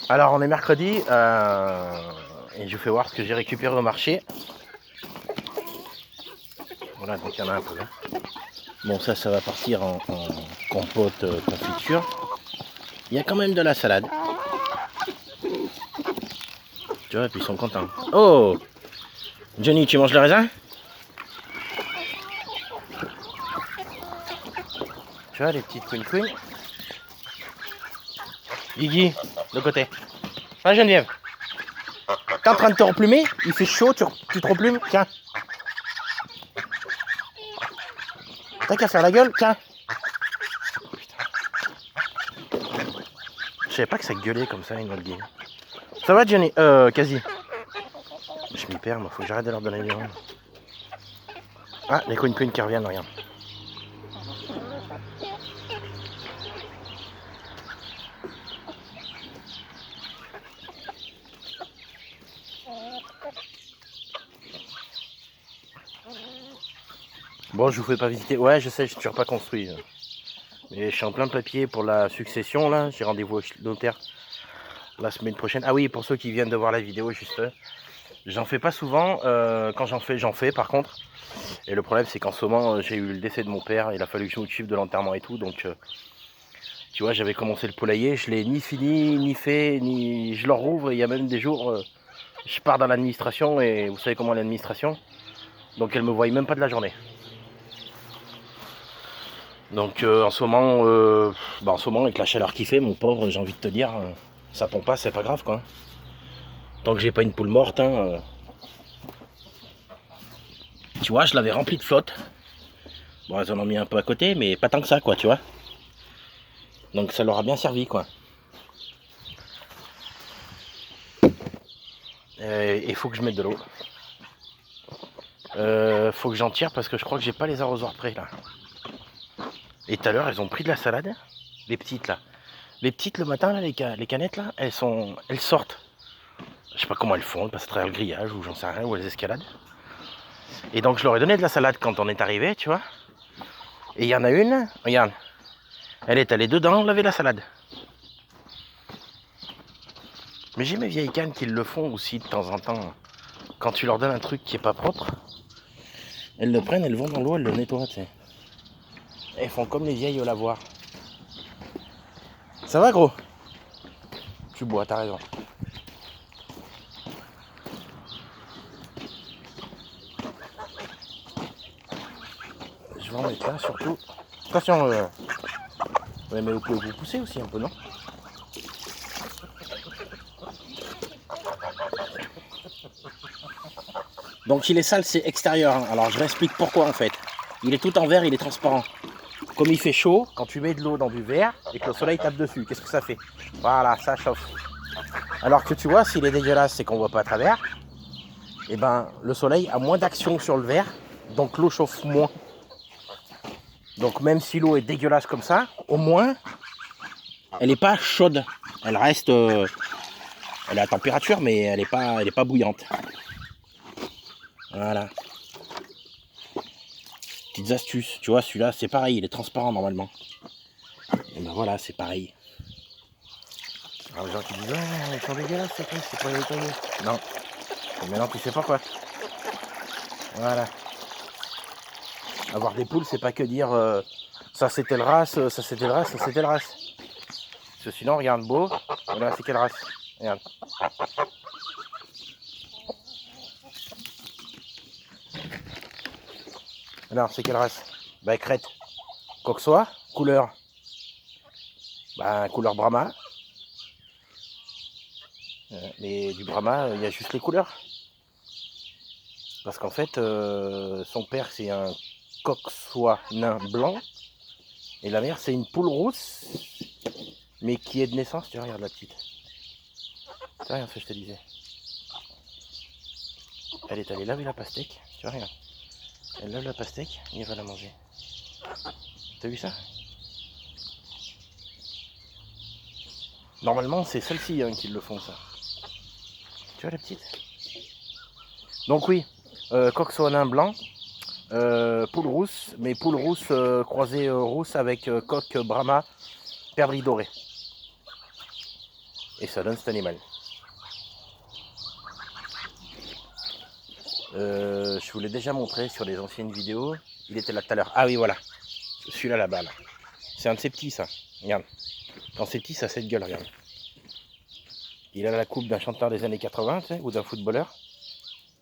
Alors on est mercredi et je fais voir ce que j'ai récupéré au marché. Voilà, donc il y en a un peu là. Bon, ça va partir en compote confiture. Il y a quand même de la salade. Tu vois, et puis ils sont contents. Oh, Johnny, tu manges le raisin? Tu vois les petites queen. Guigui, de côté. Ah, Geneviève. T'es en train de te replumer? Il fait chaud, tu te replumes? Tiens. T'as qu'à faire la gueule? Tiens. Je savais pas que ça gueulait comme ça, une algue. Ça va, Johnny? Quasi. Je m'y perds, moi. Faut que j'arrête de leur donner des noms. Ah, les queen qui reviennent, regarde. Bon, je vous fais pas visiter. Ouais, je sais, je suis toujours pas construit. Mais je suis en plein papier pour la succession, là. J'ai rendez-vous au notaire la semaine prochaine. Ah oui, pour ceux qui viennent de voir la vidéo, juste. J'en fais pas souvent. Quand j'en fais par contre. Et le problème, c'est qu'en ce moment, j'ai eu le décès de mon père. Il a fallu que je m'occupe de l'enterrement et tout. Donc, tu vois, j'avais commencé le poulailler. Je l'ai ni fini, ni fait, ni je le rouvre. Il y a même des jours, je pars dans l'administration. Et vous savez comment l'administration. Donc, elle me voit même pas de la journée. Donc en ce moment, avec la chaleur qu'il fait, mon pauvre, j'ai envie de te dire, ça pompe pas, c'est pas grave quoi. Tant que j'ai pas une poule morte, hein, tu vois, je l'avais rempli de flotte. Bon, elles en ont mis un peu à côté, mais pas tant que ça quoi, tu vois. Donc ça leur a bien servi quoi. Et il faut que je mette de l'eau. Faut que j'en tire parce que je crois que j'ai pas les arrosoirs prêts là. Et tout à l'heure, elles ont pris de la salade, les petites là. Les petites le matin là, les canettes là, elles sortent. Je sais pas comment elles font, elles passent à travers le grillage ou j'en sais rien, ou elles escaladent. Et donc je leur ai donné de la salade quand on est arrivé, tu vois. Et il y en a une, regarde, elle est allée dedans laver la salade. Mais j'ai mes vieilles cannes qui le font aussi de temps en temps. Quand tu leur donnes un truc qui est pas propre, elles le prennent, elles vont dans l'eau, elles le nettoient, tu sais. Elles font comme les vieilles au lavoir. Ça va gros? Tu bois, t'as raison. Je vais en mettre là surtout. Attention, ouais, mais vous pouvez vous pousser aussi un peu, non? Donc il est sale, c'est extérieur. Hein. Alors je m'explique pourquoi en fait. Il est tout en verre, il est transparent. Comme il fait chaud, quand tu mets de l'eau dans du verre et que le soleil tape dessus, qu'est-ce que ça fait? Voilà, ça chauffe. Alors que tu vois, s'il est dégueulasse et qu'on voit pas à travers, et ben le soleil a moins d'action sur le verre, donc l'eau chauffe moins. Donc même si l'eau est dégueulasse comme ça, au moins elle n'est pas chaude. Elle reste, elle est à température, mais elle n'est pas bouillante. Voilà. Petites astuces, tu vois, celui-là c'est pareil, il est transparent normalement. Et ben voilà, c'est pareil. Alors les gens qui disent ouais, ils sont dégueulasses ces trucs, c'est pas nettoyé. Non. Et maintenant tu sais pourquoi. Voilà. Avoir des poules, c'est pas que dire ça c'était le race, ça c'était le race, ça c'était le race. Parce que sinon, regarde beau, voilà, c'est quelle race? Regarde. Alors, c'est quelle race? Bah, crête. Quoi que soit, couleur. Bah, couleur Brahma. Mais du Brahma, il y a juste les couleurs. Parce qu'en fait, son père, c'est un coq-soie nain blanc. Et la mère, c'est une poule rousse. Mais qui est de naissance, tu vois, regarde la petite. Tu vois, regarde ce que je te disais. Elle est allée laver la pastèque. Tu vois, regarde. Elle lave la pastèque et elle va la manger. T'as vu ça? Normalement, c'est celles-ci hein, qui le font, ça. Tu vois, la petite? Donc oui, coq soit nain blanc, poule rousse, mais poule rousse croisée rousse avec coq brahma, perdrix doré. Et ça donne cet animal. Je vous l'ai déjà montré sur les anciennes vidéos. Il était là tout à l'heure. Ah oui, voilà. Celui-là là-bas. Là. C'est un de ces petits, ça. Regarde. Quand c'est petit, ça a cette gueule, regarde. Il a la coupe d'un chanteur des années 80, tu sais, ou d'un footballeur.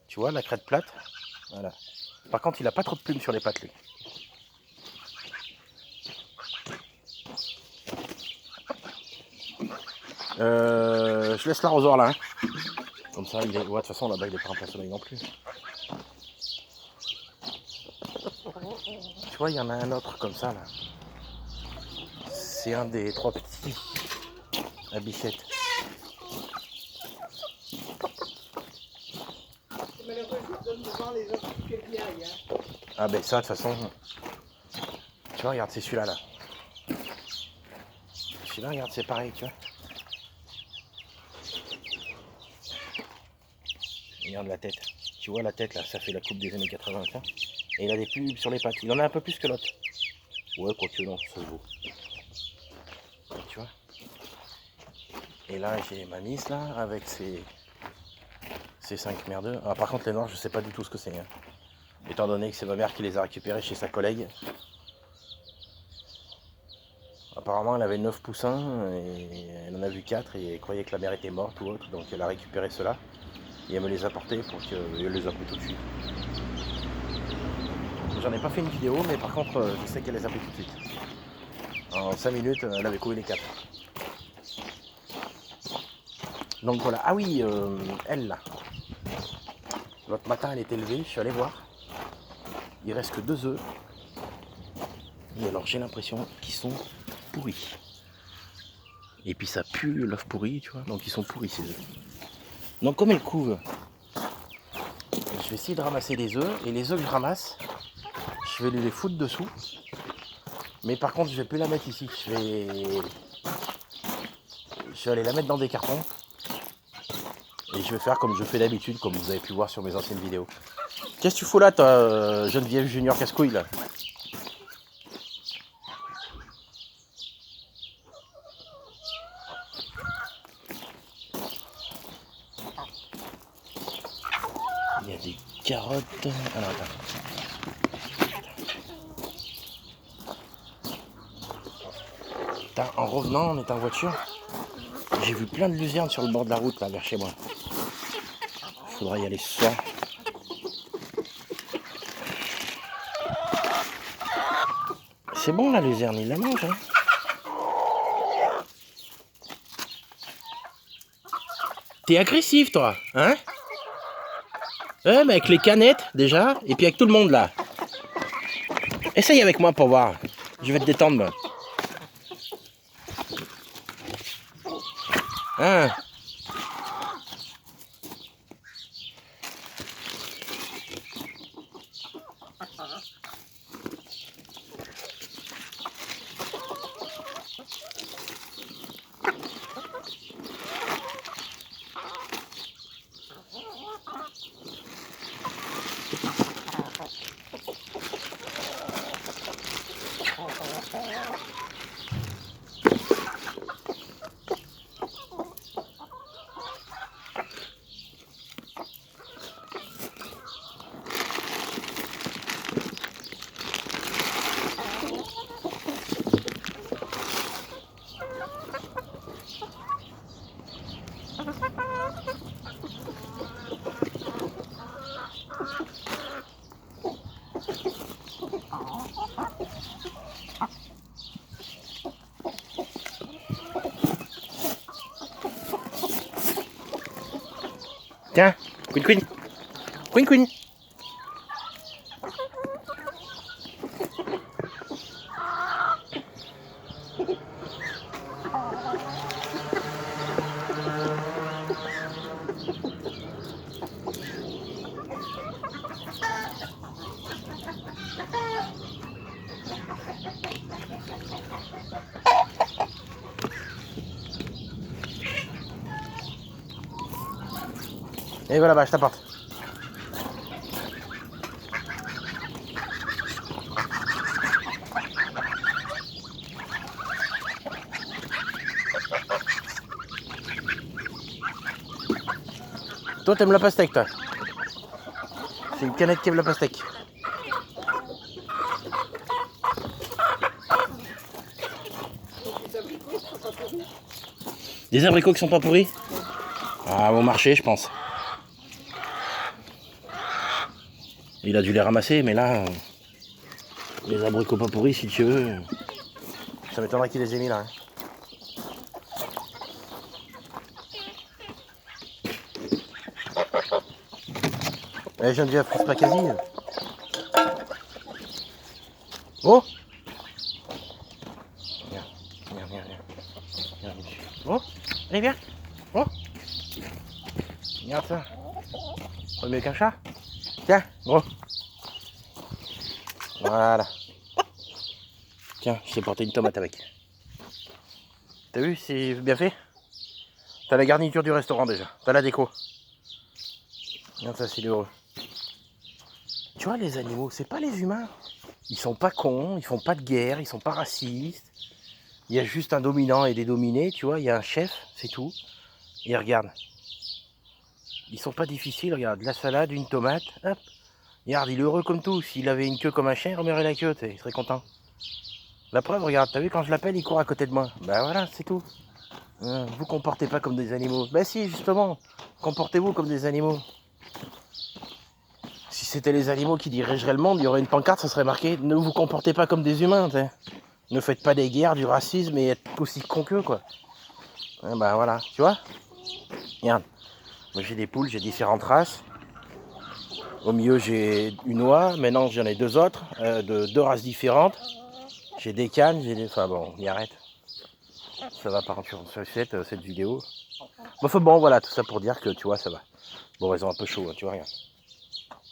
Tu vois, la crête plate. Voilà. Par contre, il a pas trop de plumes sur les pattes, lui. Je laisse l'arrosoir là. Hein. Comme ça, il est. Ouais, de toute façon, là-bas, il est pas en plein soleil non plus. Tu vois, il y en a un autre comme ça, là. C'est un des 3 petits. La bichette. Ah ben ça, de toute façon. Tu vois, regarde, c'est celui-là, là. Celui-là, regarde, c'est pareil, tu vois. Regarde la tête. Tu vois la tête, là, ça fait la coupe des années 80, ça. Et il a des pubs sur les pattes. Il en a un peu plus que l'autre. Ouais, quoique non, ça se vaut. Tu vois. Et là, j'ai ma miss, là, avec ses 5 merdeux. Ah, par contre, les noirs, je sais pas du tout ce que c'est. Hein. Étant donné que c'est ma mère qui les a récupérés chez sa collègue. Apparemment, elle avait 9 poussins et elle en a vu 4 et elle croyait que la mère était morte ou autre. Donc elle a récupéré ceux-là et elle me les a portés pour qu'elle les a pris tout de suite. J'en ai pas fait une vidéo, mais par contre, je sais qu'elle les a pris tout de suite. En 5 minutes, elle avait couvé les 4. Donc voilà. Ah oui, elle là. L'autre matin, elle était levée, je suis allé voir. Il reste que 2 œufs. Et alors j'ai l'impression qu'ils sont pourris. Et puis ça pue l'œuf pourri, tu vois. Donc ils sont pourris ces œufs. Donc comme elle couve, je vais essayer de ramasser les œufs. Et les œufs que je ramasse, je vais les foutre dessous. Mais par contre, je vais plus la mettre ici. Je vais aller la mettre dans des cartons. Et je vais faire comme je fais d'habitude, comme vous avez pu voir sur mes anciennes vidéos. Qu'est-ce que tu fous là, toi, Geneviève Junior Casse-Couille, là? Il y a des carottes. Ah non, attends. En revenant, on est en voiture. J'ai vu plein de luzernes sur le bord de la route, là, vers chez moi. Il faudra y aller ce soir. C'est bon, la luzerne, il la mange, hein. T'es agressif, toi, hein? Ouais, mais avec les canettes, déjà, et puis avec tout le monde, là. Essaye avec moi pour voir. Je vais te détendre, moi. Hein? Tiens, queen queen. Queen queen. Et voilà, bah, je t'apporte. Toi, t'aimes la pastèque, toi. C'est une canette qui aime la pastèque. Des abricots qui sont pas pourris? Ah, au marché, je pense. Il a dû les ramasser, mais là, les abricots pas pourris, si tu veux, ça m'étonnerait qu'il les ait mis là. Hein. Eh, Geneviève, pousse pas quasi. Oh! Viens, viens, viens, viens. Oh! Allez, viens! Oh! Regarde ça. Pas mieux qu'un chat. Tiens, gros. Voilà. Tiens, je t'ai porté une tomate avec. T'as vu, c'est bien fait? T'as la garniture du restaurant déjà. T'as la déco. Regarde ça, c'est heureux. Tu vois, les animaux, c'est pas les humains. Ils sont pas cons, ils font pas de guerre, ils sont pas racistes. Il y a juste un dominant et des dominés, tu vois, il y a un chef, c'est tout. Et regarde. Ils sont pas difficiles, regarde, de la salade, une tomate, hop. Regarde, il est heureux comme tout. S'il avait une queue comme un chien, il remettrait la queue, il serait content. La preuve, regarde, t'as vu quand je l'appelle, il court à côté de moi. Ben voilà, c'est tout. Vous comportez pas comme des animaux. Ben si, justement, comportez-vous comme des animaux. Si c'était les animaux qui dirigeraient le monde, il y aurait une pancarte, ça serait marqué « Ne vous comportez pas comme des humains, t'sais. Ne faites pas des guerres, du racisme et être aussi con qu'eux, quoi. » Ben voilà, tu vois. Regarde, moi j'ai des poules, j'ai différentes races. Au milieu, j'ai une oie, maintenant j'en ai deux autres, de deux races différentes. J'ai des cannes, j'ai des... Enfin bon, on y arrête. Ça va pas rentrer sur cette vidéo. Bon, voilà, tout ça pour dire que, tu vois, ça va. Bon, elles ont un peu chaud, hein, tu vois, regarde.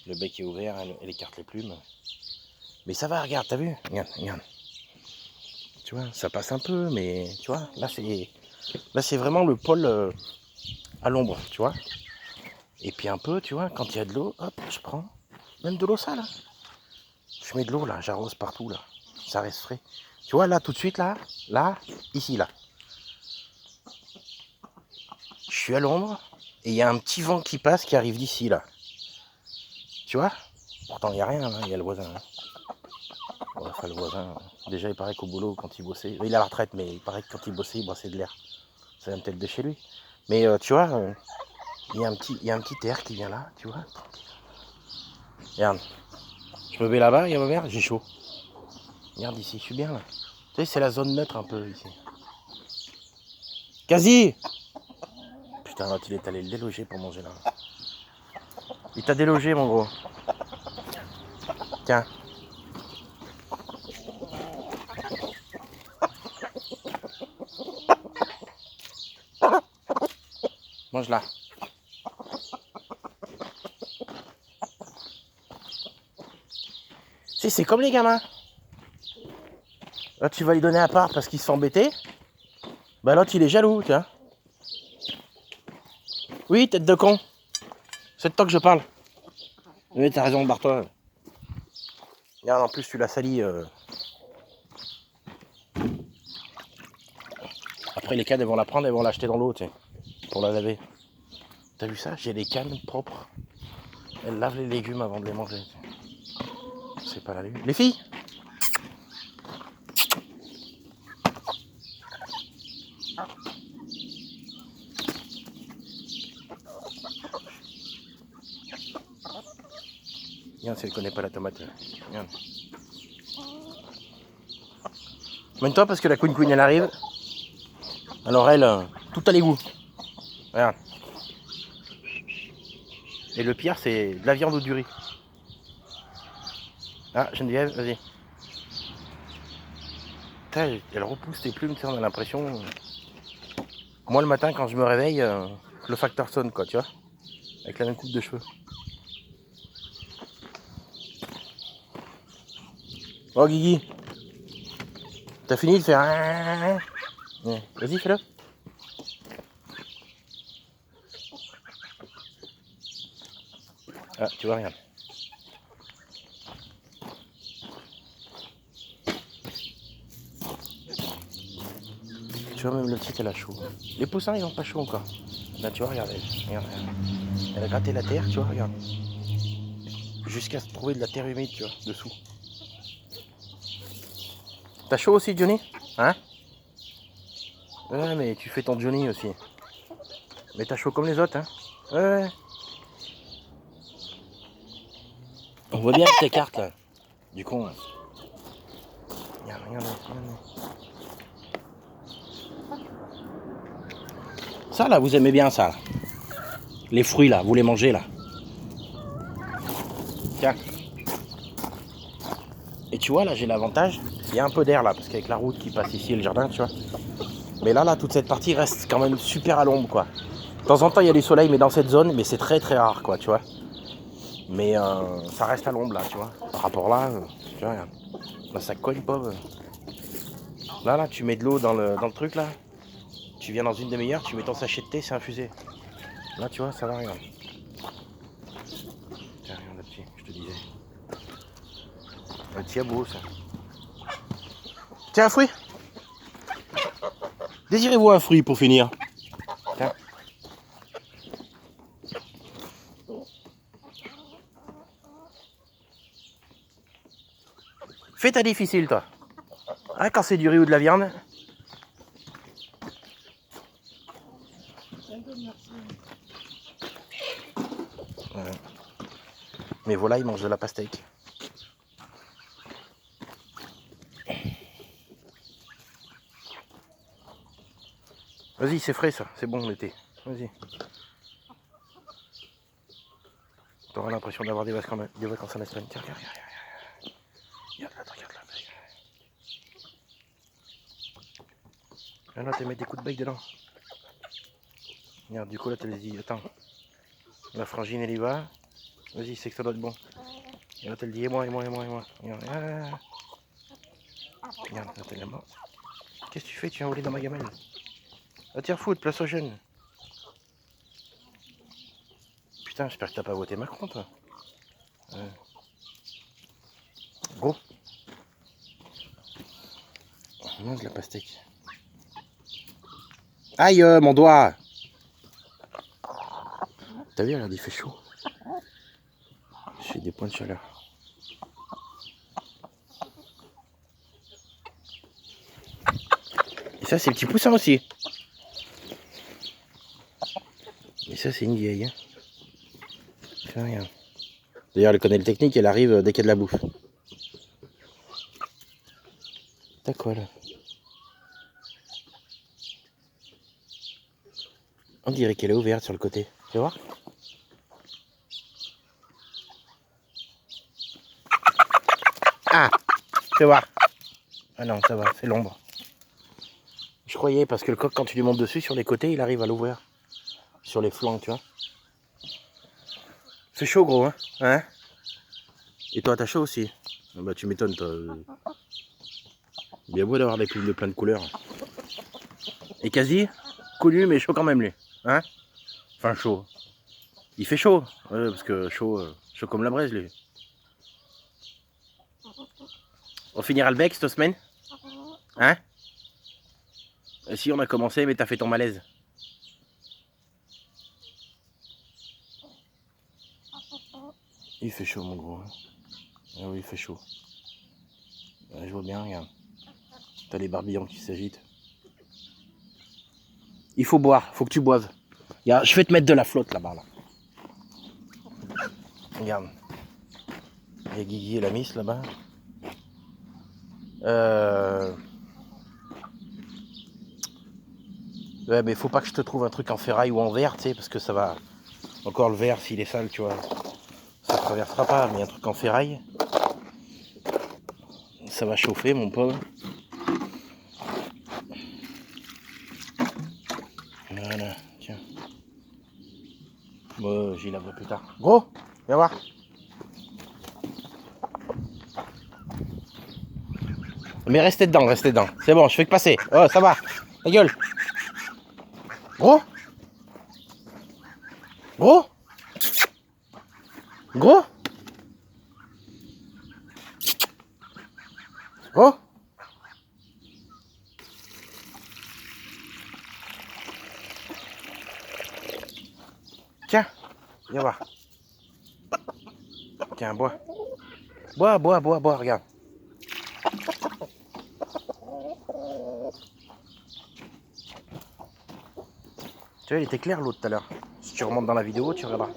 Le bec est ouvert, elle écarte les plumes. Mais ça va, regarde, t'as vu? Regarde, regarde. Tu vois, ça passe un peu, mais tu vois, là c'est vraiment le pôle à l'ombre, tu vois. Et puis un peu, tu vois, quand il y a de l'eau, hop, je prends même de l'eau sale. Hein. Je mets de l'eau là, j'arrose partout là. Ça reste frais. Tu vois, là, tout de suite, là, ici, là. Je suis à l'ombre et il y a un petit vent qui passe qui arrive d'ici, là. Tu vois? Pourtant, il n'y a rien, il y a le voisin. Hein. Ouais, enfin, le voisin, déjà, il paraît qu'au boulot, quand il bossait, il est à la retraite, mais il paraît que quand il bossait, il brassait de l'air. Ça vient peut-être de chez lui. Mais tu vois, il y a un petit air qui vient là, tu vois. Regarde, je me mets là-bas, il y a ma mère, j'ai chaud. Regarde ici, je suis bien là. Tu sais, c'est la zone neutre un peu ici. Quasi! Putain, l'autre, il est allé le déloger pour manger là. Il t'a délogé, mon gros. Tiens. Mange là. Si, c'est comme les gamins. Là, tu vas lui donner à part parce qu'il se fait embêter. Bah, l'autre, il est jaloux, tiens. Oui, tête de con. C'est de toi que je parle. Oui, t'as raison, barre-toi. Regarde, en plus, tu l'as sali. Après, les cannes, elles vont la prendre, elles vont l'acheter dans l'eau, tu sais, pour la laver. T'as vu ça? J'ai des cannes propres. Elles lavent les légumes avant de les manger. C'est pas la lune. Les filles? Regarde si elle connaît pas la tomate. Regarde. Mène-toi parce que la queen elle arrive. Alors elle, tout à l'égout. Regarde. Et le pire, c'est de la viande ou du riz. Ah, Geneviève, vas-y. Elle repousse tes plumes, on a l'impression. Moi, le matin, quand je me réveille, le facteur sonne, quoi, tu vois. Avec la même coupe de cheveux. Oh, Guigui. T'as fini de faire... Vas-y, fais-le. Ah, tu vois, regarde. Tu vois, même le petit, elle a chaud. Les poussins, ils ont pas chaud encore. Là, tu vois, regarde, regarde. Elle a gratté la terre, tu vois, regarde. Jusqu'à se trouver de la terre humide, tu vois, dessous. T'as chaud aussi, Johnny? Hein? Ouais, mais tu fais ton Johnny aussi. Mais t'as chaud comme les autres, hein? Ouais. On voit bien que t'écartes, là. Du con. Regarde, regarde, regarde. Ça, là, vous aimez bien ça, là. Les fruits, là, vous les mangez, là. Tiens. Et tu vois, là, j'ai l'avantage. Il y a un peu d'air, là, parce qu'avec la route qui passe ici et le jardin, tu vois. Mais là, toute cette partie reste quand même super à l'ombre, quoi. De temps en temps, il y a du soleil, mais dans cette zone, mais c'est très très rare, quoi, tu vois. Mais ça reste à l'ombre, là, tu vois. Par rapport là, tu vois, regarde. Là, ça cogne pas. Là, tu mets de l'eau dans le truc, là. Tu viens dans une demi-heure, tu mets ton sachet de thé, c'est infusé. Là, tu vois, ça va, regarde. Tiens, regarde là-dessus, je te disais. Un petit beau, ça. Tiens, un fruit. Désirez-vous un fruit pour finir? Tiens. Fais ta difficile, toi. Hein, quand c'est du riz ou de la viande. Ouais. Mais voilà, ils mangent de la pastèque. Vas-y, c'est frais ça, c'est bon l'été. Vas-y. T'auras l'impression d'avoir des vacances en Espagne. Tiens, regarde, regarde, regarde. Regarde là, regarde là. Regarde là, tu mets des coups de bec dedans. Regarde, du coup là, tu les dis, attends. La frangine, elle y va. Vas-y, c'est que ça doit être bon. Et là, tu le dis, et moi. Regarde, regarde, là, t'es là-bas. Qu'est-ce que tu fais? Tu viens voler dans ma gamelle. Ah, tiens, foot, place aux jeunes. Putain, j'espère que t'as pas voté Macron, toi. Gros. Mange la pastèque. Aïe, mon doigt. T'as vu, regarde, il fait chaud. J'ai des points de chaleur. Et ça, c'est le petit poussin aussi. Et ça, c'est une vieille. Hein. Tiens, regarde. D'ailleurs, elle connaît le technique, elle arrive dès qu'il y a de la bouffe. T'as quoi là? On dirait qu'elle est ouverte sur le côté. Tu vas voir? Ah! Tu vas voir? Ah non, ça va, c'est l'ombre. Je croyais, parce que le coq, quand tu lui montes dessus, sur les côtés, il arrive à l'ouvrir. Sur les flancs, tu vois. C'est chaud, gros, hein? Hein? Et toi, t'as chaud aussi? Ah bah, tu m'étonnes, toi. Bien beau d'avoir des plumes de plein de couleurs. Et quasi, connu, mais chaud quand même, lui. Hein? Enfin, chaud. Il fait chaud. Ouais, parce que chaud, chaud comme la braise, lui. On finira le bec cette semaine? Hein? Si, on a commencé, mais t'as fait ton malaise. Il fait chaud, mon gros. Ah oui, il fait chaud. Je vois bien, regarde. T'as les barbillons qui s'agitent. Il faut boire, faut que tu boives. Je vais te mettre de la flotte là-bas. Là. Regarde. Il y a Guigui et la Miss là-bas. Ouais, mais faut pas que je te trouve un truc en ferraille ou en verre, tu sais, parce que ça va. Encore le verre, s'il est sale, tu vois. Ça traversera pas, mais un truc en ferraille. Ça va chauffer, mon pauvre. Voilà, tiens. Bon, j'y laverai plus tard. Gros, viens voir. Mais restez dedans, restez dedans. C'est bon, je fais que passer. Oh, ça va. Ta gueule. Gros. Gros. Gros. Gros. Tiens, viens voir. Tiens, bois. Bois, bois, bois, bois, regarde. Tu vois, il était clair l'eau tout à l'heure. Si tu remontes dans la vidéo, tu regarderas.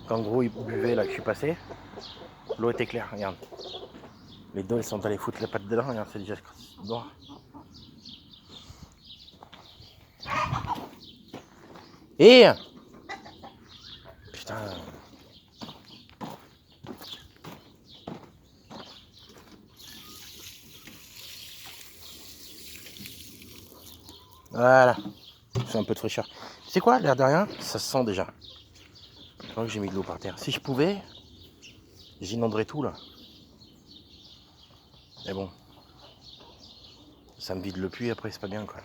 Quand gros il buvait là que je suis passé, l'eau était claire, regarde. Les deux, elles sont allées foutre la patte dedans, regarde, c'est déjà noir. Et putain. Voilà. C'est un peu de fraîcheur. C'est quoi, l'air de rien, ça se sent déjà. Je crois que j'ai mis de l'eau par terre. Si je pouvais, j'inonderais tout là. Mais bon. Ça me vide le puits après, c'est pas bien quoi.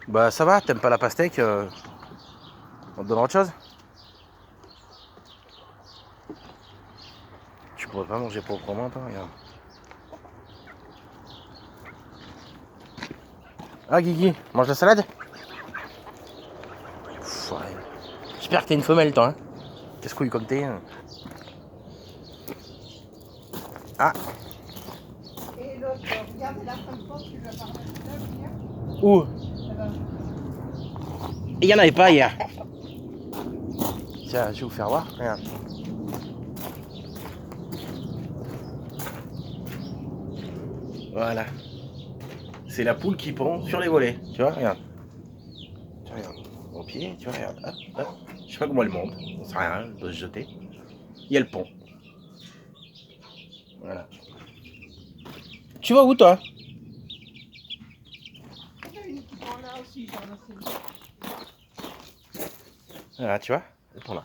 Bah ça va, t'aimes pas la pastèque, on te donne autre chose. Tu pourrais pas manger proprement, toi, regarde. Ah Guigui, mange la salade. Pff, ouais. J'espère que t'es une femelle toi, hein. Qu'est-ce couille comme t'es, hein. Ah. Et l'autre, regarde, là, comme ça, tu vas parler de ça, hier. Où? Il y en avait pas hier. Tiens, je vais vous faire voir, regarde. Voilà. C'est la poule qui pond sur les volets. Tu vois, regarde. Tu regardes. Au pied, tu vois, regarde. Hop, hop. Je sais pas comment elle monte. On sait rien, elle doit se jeter. Il y a le pont. Voilà. Tu vas où toi? Il y a une qui prend là aussi, j'en ai aussi. Voilà, tu vois, elle pond là.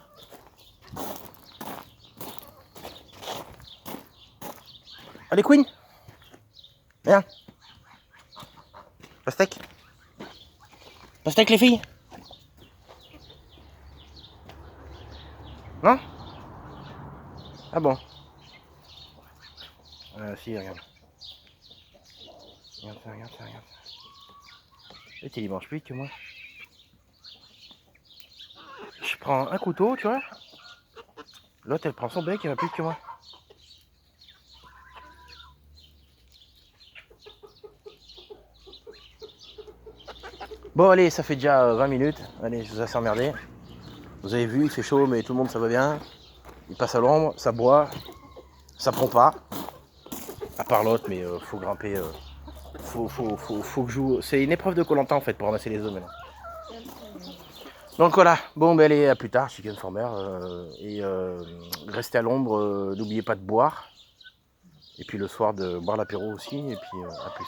Allez, Queen. Viens. Pastèque. Pastèque, les filles. Non? Ah bon? Si, regarde. Regarde ça, regarde ça, regarde ça. Et tu y manges plus que moi. Je prends un couteau, tu vois. L'autre, elle prend son bec, elle va plus que moi. Bon, allez, ça fait déjà 20 minutes. Allez, je vous ai assez emmerdé. Vous avez vu, il fait chaud, mais tout le monde, ça va bien. Il passe à l'ombre, ça boit, ça prend pas. À part l'autre, mais faut grimper. Faut que je joue. C'est une épreuve de Koh-Lanta en fait pour ramasser les œufs maintenant. Donc voilà, bon ben allez, à plus tard, Chicken Farmer. Et restez à l'ombre, n'oubliez pas de boire. Et puis le soir de boire l'apéro aussi, et puis à plus.